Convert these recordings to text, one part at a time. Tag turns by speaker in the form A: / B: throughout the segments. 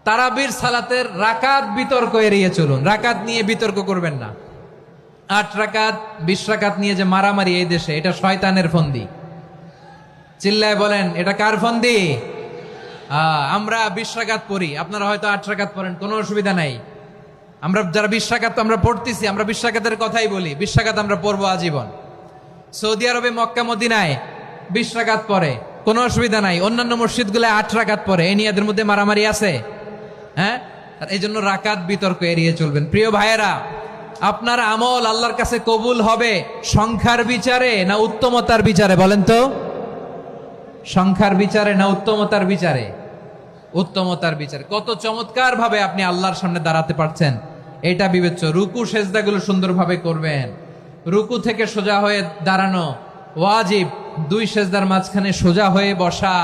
A: তারাবির সালাতের রাকাত বিতর্ক এড়িয়ে চলুন। রাকাত নিয়ে বিতর্ক করবেন না। 8 রাকাত 20 রাকাত নিয়ে যে মারামারি এই দেশে, এটা শয়তানের ফন্দি। চিল্লায় বলেন, এটা কার ফন্দি? আমরা 20 রাকাত পড়ি, আপনারা হয়তো 8 রাকাত পড়েন, কোনো অসুবিধা নাই। আমরা যারা 20 রাকাত আমরা পড়তেছি, আমরা 20 রাকাতের কথাই বলি। 20 রাকাত আমরা পড়বো আজীবন। সৌদি আরবে মক্কা মদিনায় 20 রাকাত পড়ে, কোনো অসুবিধা নাই। অন্যান্য মসজিদগুলো 8 রাকাত পড়ে, এই নিয়ে এদের মধ্যে মারামারি আছে? হ্যাঁ, আর এই জন্য রাকাত বিতর্ক এড়িয়ে চলবেন। প্রিয় ভাইয়েরা, আপনার আমল আল্লাহর কাছে কবুল হবে সংখ্যার বিচারে না উত্তমতার বিচারে? বলেন তো, সংখ্যার বিচারে না উত্তমতার বিচারে? উত্তমতার বিচারে। কত চমৎকার ভাবে আপনি আল্লাহর সামনে দাঁড়াতে পারছেন, এটা বিবেচ্য। রুকু সেজদাগুলো সুন্দরভাবে করবেন। রুকু থেকে সোজা হয়ে দাঁড়ানো ওয়াজিব, 2 সেজদার মাঝখানে সোজা হয়ে বসা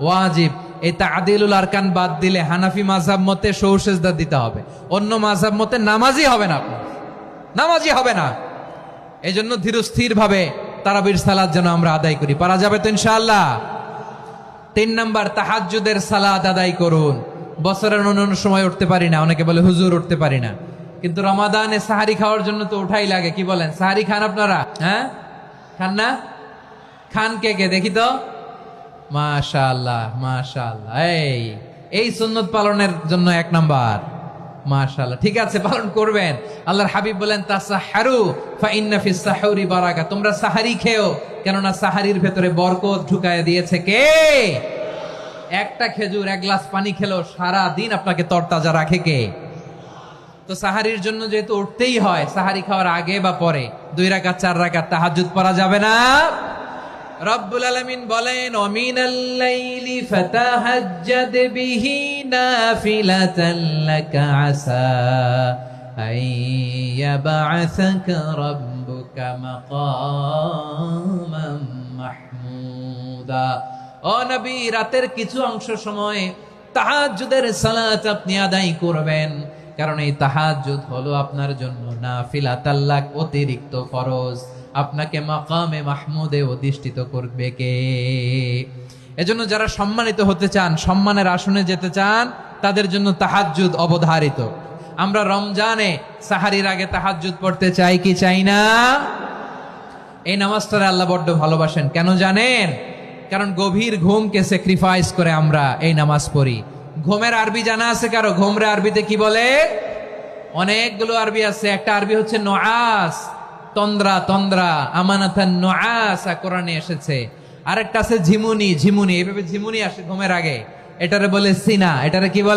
A: ওয়াজিব। এই তা'দিলুল আরকান বাদ দিলে হানাফি মাযহাব মতে সৌ সেজদা দিতে হবে, অন্য মাযহাব মতে নামাজই হবে না, আপনি নামাজই হবে না। এই জন্য ধীরস্থির ভাবে তারাবির সালাত যেন আমরা আদায় করি। পারা যাবে তো ইনশাআল্লাহ? 3 নাম্বার, তাহাজ্জুদের সালাত আদায় করুন। বছরের অন্য সময় উঠতে পারি না, অনেকে বলে হুজুর উঠতে পারি না, কিন্তু রমাদানে সাহারি খাওয়ার জন্য তো উঠাই লাগে। কি বলেন, সাহারি খান আপনারা? হ্যাঁ, খান না? খান কে কে দেখি তো? মাশাআল্লাহ মাশাআল্লাহ। এই সুন্নত পালনের জন্য 1 নাম্বার। মাশাআল্লাহ, ঠিক আছে, পালন করবেন। আল্লাহর হাবিব বলেন, তাসাহহারু ফা ইন্না ফিস সাহুরি বারাকা। তোমরা সাহারি খেও, কেননা সাহারির ভেতরে বরকত ঢুকায় দিয়েছে কে? একটা খেজুর, 1 গ্লাস পানি খেলেও সারা দিন আপনাকে তরতাজা রাখে কে? তো সাহারির জন্য যেহেতু উঠতেই হয়, সাহারি খাওয়ার আগে বা পরে 2 রাকাত 4 রাকাত তাহাজ্জুদ পড়া যাবে না? রব্বুল আলামিন বলেন, ওয়ামিনাল লাইলি ফাতাহাজ্জাদ বিহি নাফিলাতান লাকা আসা আইয়াবআসাকা রাব্বুকা মাকামান মাহমুদা। ও নবী, রাতের কিছু অংশ সময় তাহাজ্জুদের সালাত আপনি আদায় করবেন, কারণ এই তাহাজ্জুদ হলো আপনার জন্য নাফিলাতাল লাক, অতিরিক্ত ফরজ। আপনাকে মাকামে মাহমুদে অধিষ্ঠিত করবে কে? এজন্য যারা সম্মানিত হতে চান, সম্মানের আসনে যেতে চান, তাদের জন্য তাহাজ্জুদ অবধারিত। আমরা রমজানে সাহারির আগে তাহাজ্জুদ পড়তে চাই কি চাই না? এই নামাজটারে আল্লাহ বড্ড ভালোবাসেন। কেন জানেন? কারণ গভীর ঘুমকে স্যাক্রিফাইস করে আমরা এই নামাজ পড়ি। ঘুমের আরবি জানা আছে কারো? ঘুমরে আরবিতে কি বলে? অনেকগুলো আরবি আছে। একটা আরবি হচ্ছে নুআস, তন্দ্রা, তন্দ্রা, আমানাতান নুআসা কোরআনে এসেছে। আরেকটা আছে ঝিমুনি, ঝিমুনি, এইভাবে ঝিমুনি আসে ঘুমের আগে, এটারে বলে সিনা। এটারে কি বলে?